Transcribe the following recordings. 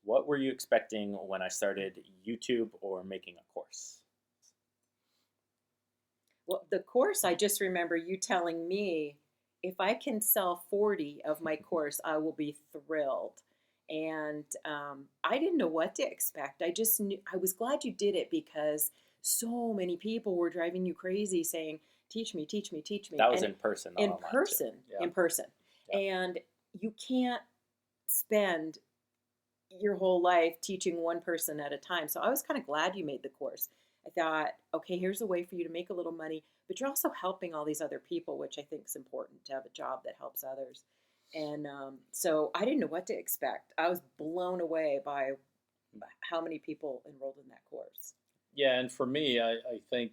What were you expecting when I started YouTube or making a course? Well, the course, I just remember you telling me if I can sell 40 of my course, I will be thrilled. And I didn't know what to expect. I just knew, I was glad you did it because so many people were driving you crazy saying, teach me, teach me, teach me. That was And in person, not in online too. person, Yeah. in person. Yeah. And you can't spend your whole life teaching one person at a time. So I was kind of glad you made the course. I thought, okay, here's a way for you to make a little money, but you're also helping all these other people, which I think is important to have a job that helps others. And so I didn't know what to expect. I was blown away by how many people enrolled in that course. Yeah, and for me, I think,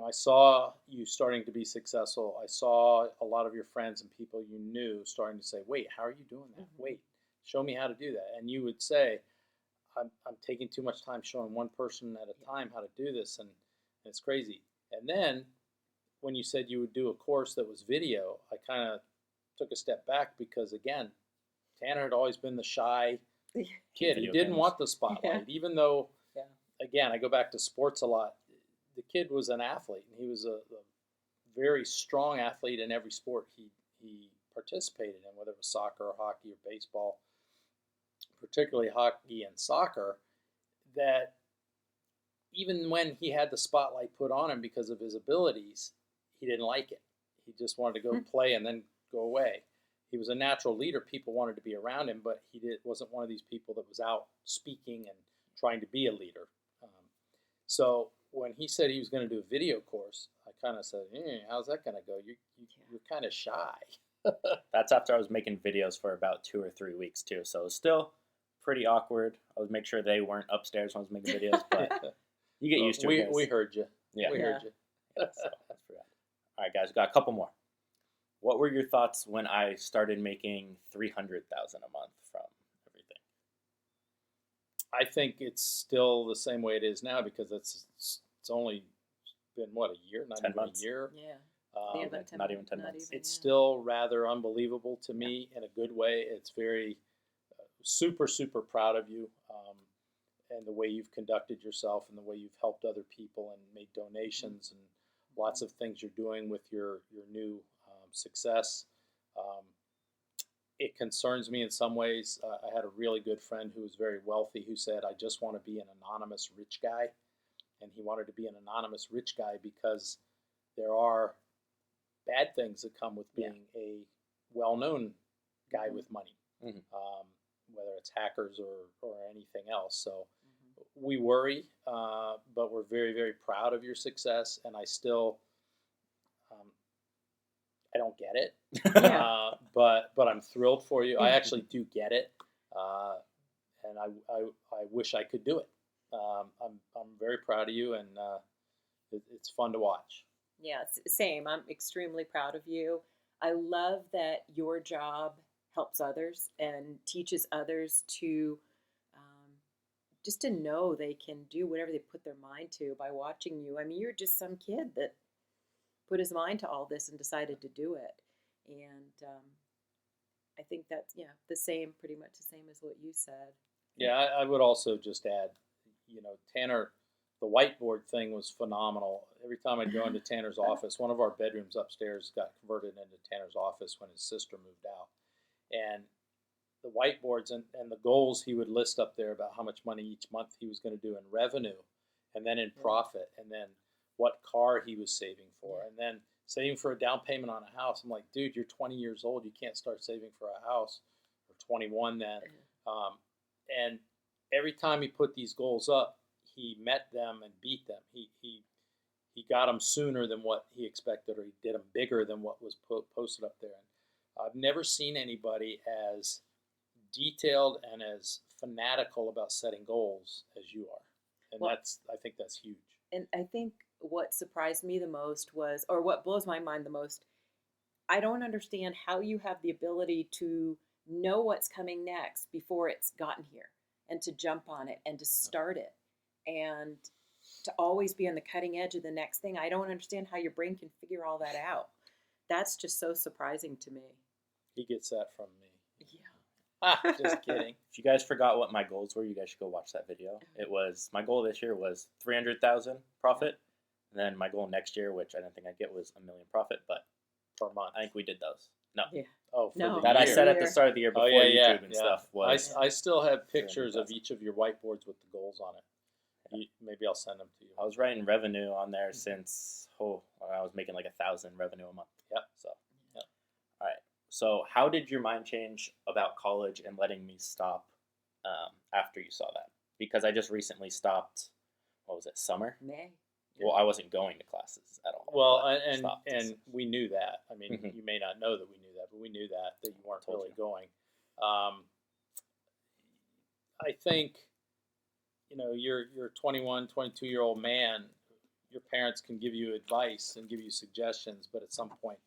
I saw you starting to be successful. I saw a lot of your friends and people you knew starting to say, wait, how are you doing that? Mhm. Wait, show me how to do that. And you would say, I'm taking too much time showing one person at a time how to do this, and it's crazy. And then when you said you would do a course that was video, I kind of took a step back because, again, Tanner had always been the shy kid. He Video didn't games. want the spotlight, even though, Yeah. again, I go back to sports a lot. The kid was an athlete, and he was a very strong athlete in every sport he participated in, whether it was soccer or hockey or baseball, particularly hockey and soccer, that even when he had the spotlight put on him because of his abilities, he didn't like it. He just wanted to go play and then go away. He was a natural leader. People wanted to be around him, but wasn't one of these people that was out speaking and trying to be a leader. So when he said he was going to do a video course, I kind of said, how's that going to go? You're kind of shy. That's after I was making videos for about 2 or 3 weeks too. So it was still pretty awkward. I would make sure they weren't upstairs when I was making videos, but you get used to it. Guys. We heard you. Yeah. We heard you. So that's pretty bad. All right, guys, got a couple more. What were your thoughts when I started making $300,000 a month from everything? I think it's still the same way it is now because it's only been what, a year, not 10 even months. a year. Yeah. Not even 10 months. It's still rather unbelievable to me in a good way. It's very super proud of you, and the way you've conducted yourself and the way you've helped other people and made donations and lots of things you're doing with your new success. It concerns me in some ways. I had a really good friend who was very wealthy who said, I just want to be an anonymous rich guy. And he wanted to be an anonymous rich guy because there are bad things that come with being a well-known guy with money, whether it's hackers or anything else. So we worry, but we're very, very proud of your success. And I still, I don't get it, but I'm thrilled for you. I actually do get it, and I wish I could do it. I'm very proud of you, and it's fun to watch. Yeah, same. I'm extremely proud of you. I love that your job helps others and teaches others to just to know they can do whatever they put their mind to by watching you. I mean, you're just some kid that put his mind to all this and decided to do it. And I think that's, pretty much the same as what you said. Yeah, I would also just add, Tanner, the whiteboard thing was phenomenal. Every time I'd go into Tanner's office, one of our bedrooms upstairs got converted into Tanner's office when his sister moved out. And the whiteboards and the goals he would list up there about how much money each month he was going to do in revenue and then in profit and then what car he was saving for and then saving for a down payment on a house. I'm like, dude, you're 20 years old. You can't start saving for a house, or 21 then. And every time he put these goals up, he met them and beat them. He got them sooner than what he expected, or he did them bigger than what was posted up there. And I've never seen anybody as detailed and as fanatical about setting goals as you are. And I think that's huge. And I think what surprised me the most was, or what blows my mind the most, I don't understand how you have the ability to know what's coming next before it's gotten here and to jump on it and to start it and to always be on the cutting edge of the next thing. I don't understand how your brain can figure all that out. That's just so surprising to me. He gets that from me. Yeah. Just kidding. If you guys forgot what my goals were, you guys should go watch that video. It was my goal this year was 300,000 profit, and then my goal next year, which I didn't think I'd get, was 1 million profit. But Per month. I think we did those. No, Yeah. Oh, for No. the that I year. said at the start of the year before YouTube and yeah. stuff was. I still have pictures of 300,000. each of your whiteboards with the goals on it. Maybe I'll send them to you. I was writing revenue on there since when I was making like 1,000 revenue a month. Yep. So, Yep. All right. So, how did your mind change about college and letting me stop after you saw that? Because I just recently stopped. What was it? Summer. May. Well, I wasn't going to classes at all. Well, but I and stopped. and we knew that. I mean, Mhm. you may not know that we knew that, but we knew that you weren't Told really you. going. I think, you're a 21, 22-year-old man. Your parents can give you advice and give you suggestions, but at some point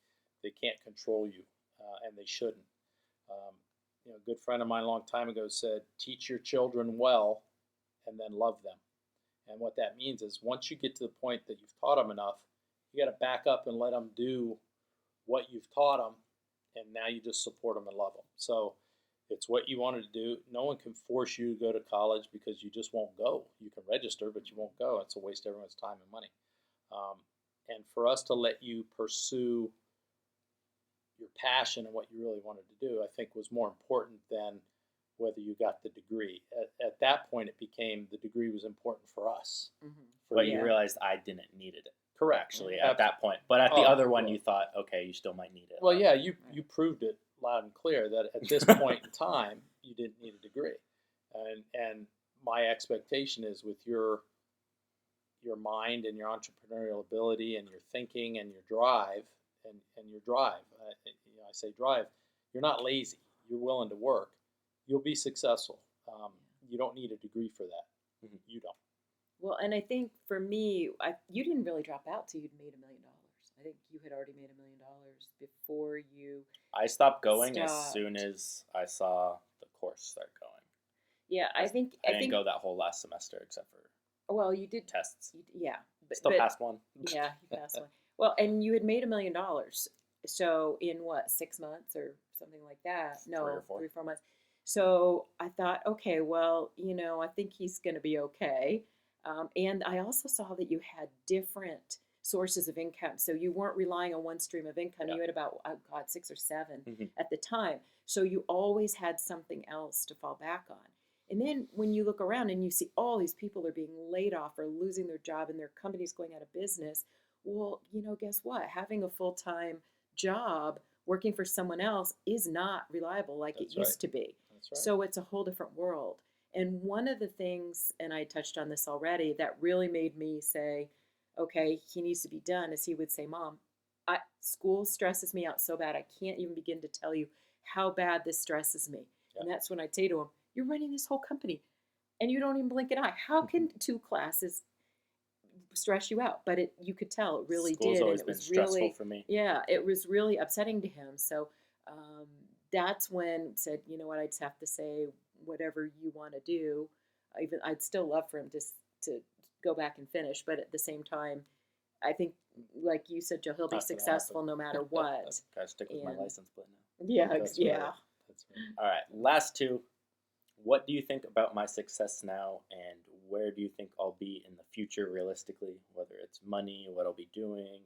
they can't control you, and they shouldn't. A good friend of mine a long time ago said, "Teach your children well, and then love them." And what that means is once you get to the point that you've taught them enough, you got to back up and let them do what you've taught them, and now you just support them and love them. So it's what you wanted to do. No one can force you to go to college because you just won't go. You can register, but you won't go. It's a waste of everyone's time and money. And for us to let you pursue your passion and what you really wanted to do, I think was more important than whether you got the degree. At that point, it became the degree was important for us. Mm-hmm. For But you. you realized I didn't need it. Correct. Actually, at that point. But at the Oh, other one, well. you thought, okay, you still might need it. Well, yeah, you proved it loud and clear that at this point in time, you didn't need a degree. And my expectation is with your mind and your entrepreneurial ability and your thinking and your drive and your drive. I say drive. You're not lazy. You're willing to work. You'll be successful. You don't need a degree for that. Mhm. You don't. Well, and I think for me, you didn't really drop out till you'd made $1 million. I think you had already made $1 million before you. I stopped going as Stopped. soon as I saw the course start going. Yeah, I think. I didn't go that whole last semester except for Well, you did. tests. Yeah, Still passed one. Yeah, you passed one. Well, and you had made $1 million. So in what, 6 months or something like that? No, 3 or 4. 3 or 4 months. So I thought, okay, well, I think he's going to be okay. And I also saw that you had different sources of income. So you weren't relying on one stream of income. Yeah. You had about, 6 or 7 Mhm. at the time. So you always had something else to fall back on. And then when you look around and you see all these people are being laid off or losing their job and their companies going out of business, well, guess what? Having a full-time job working for someone else is not reliable like That's it used to be. That's right. So it's a whole different world. And one of the things, and I touched on this already, that really made me say, okay, he needs to be done, is he would say, Mom, school stresses me out so bad, I can't even begin to tell you how bad this stresses me. Yeah. And that's when I'd say to him, you're running this whole company and you don't even blink an eye. How can 2 classes stress you out? But you could tell it really School's did. always And it been was stressful really, for me. yeah, it was really upsetting to him. So that's when said, you know what, I'd have to say whatever you want to do. I'd still love for him to go back and finish, but at the same time, I think, like you said, Joe, he'll be Not gonna successful happen. no matter what. Gotta stick with my And- license plate now. Yeah, That's yeah. right. That's right. All right, last 2. What do you think about my success now, and where do you think I'll be in the future realistically? Whether it's money, what I'll be doing,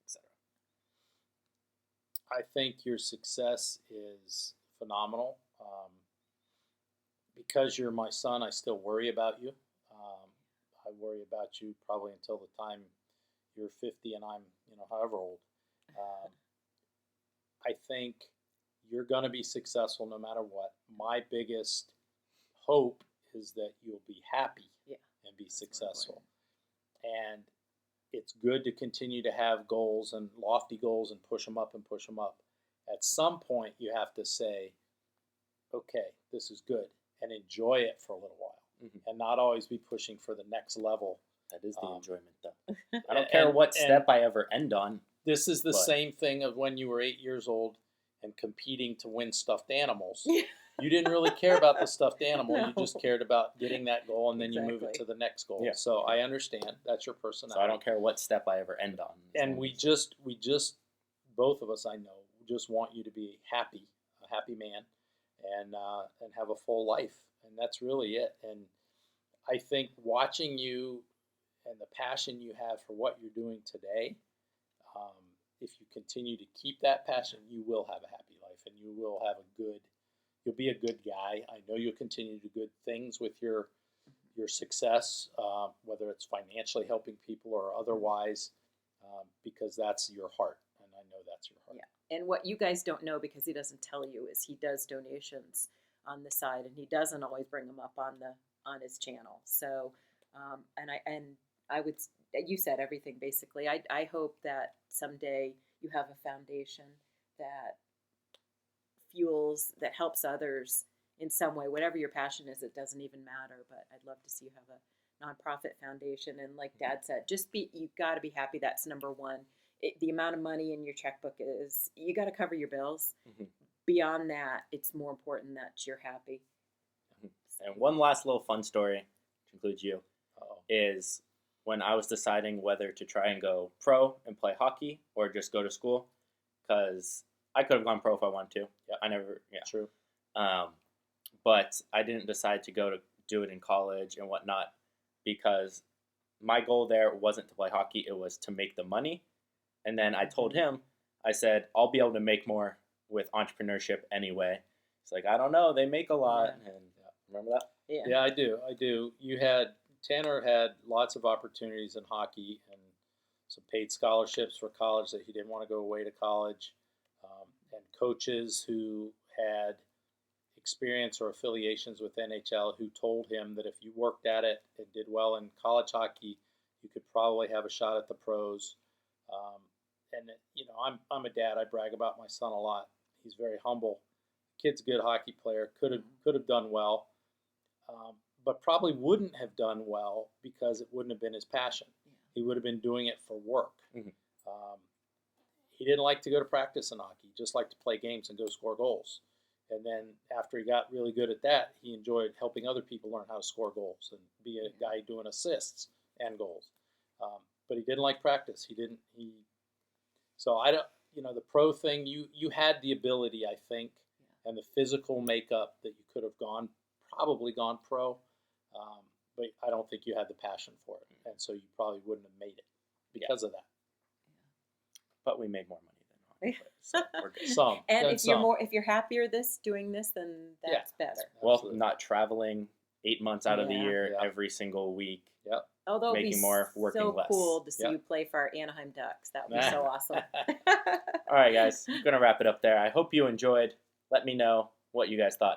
etc. I think your success is phenomenal. Because you're my son, I still worry about you. I worry about you probably until the time you're 50 and I'm, however old. I think you're going to be successful no matter what. My biggest hope is that you'll be happy and be successful. And it's good to continue to have goals and lofty goals and push them up and push them up. At some point, you have to say, okay, this is good, and enjoy it for a little while, and not always be pushing for the next level. That is the enjoyment, though. I And- don't care and- what and step I ever end on. This is the But- same thing of when you were 8 years old and competing to win stuffed animals. You didn't really care about the stuffed animal. You just No. cared about getting that goal, and then you move it Exactly. to the next goal. Yeah. So I understand that's your personality. So I don't care what step I ever end on. as And long we as- just both of us, I know, just want you to be happy, a happy man, and have a full life. And that's really it. And I think watching you and the passion you have for what you're doing today, if you continue to keep that passion, you will have a happy life, and you will have you'll be a good guy. I know you'll continue to do good things with your success, whether it's financially helping people or otherwise, because that's your heart, and I know that's your heart. Yeah. And what you guys don't know, because he doesn't tell you, is he does donations on the side, and he doesn't always bring them up on his channel. So, I would, you said everything basically. I hope that someday you have a foundation that that helps others in some way, whatever your passion is. It doesn't even matter, but I'd love to see you have a nonprofit foundation. And like Dad said, you got to be happy. That's number one. The amount of money in your checkbook you got to cover your bills. Mm-hmm. Beyond that, it's more important that you're happy. And one last little fun story to include you is when I was deciding whether to try and go pro and play hockey or just go to school, because I could have gone pro if I wanted to. Yeah, I never. Yeah, true. But I didn't decide to go to do it in college and whatnot, because my goal there wasn't to play hockey. It was to make the money. And then I told him, I said, I'll be able to make more with entrepreneurship anyway. It's like, I don't know. They make a lot. Yeah. And remember that? Yeah, I do. Tanner had lots of opportunities in hockey and some paid scholarships for college that he didn't want to go away to college, and coaches who had experience or affiliations with NHL who told him that if you worked at it and did well in college hockey, you could probably have a shot at the pros. I'm a dad. I brag about my son a lot. He's very humble. Kid's a good hockey player. Could have done well, but probably wouldn't have done well because it wouldn't have been his passion. Yeah. He would have been doing it for work. Mm-hmm. He didn't like to go to practice in hockey. He just liked to play games and go score goals. And then after he got really good at that, he enjoyed helping other people learn how to score goals and be a guy doing assists and goals. But he didn't like practice. So I don't. The pro thing. You had the ability, I think, and the physical makeup that you could have probably gone pro. But I don't think you had the passion for it, and so you probably wouldn't have made it because of that. But we made more money than hockey. So we're good. Some. And Then some. if you're happier doing this, then that's better. Well, Absolutely. not traveling 8 months out of the Yeah. year Yeah. every single week. Yep. Although it'd Making be more, working so less. cool to see Yep. you play for our Anaheim Ducks. That would be so awesome. All right, guys. I'm going to wrap it up there. I hope you enjoyed. Let me know what you guys thought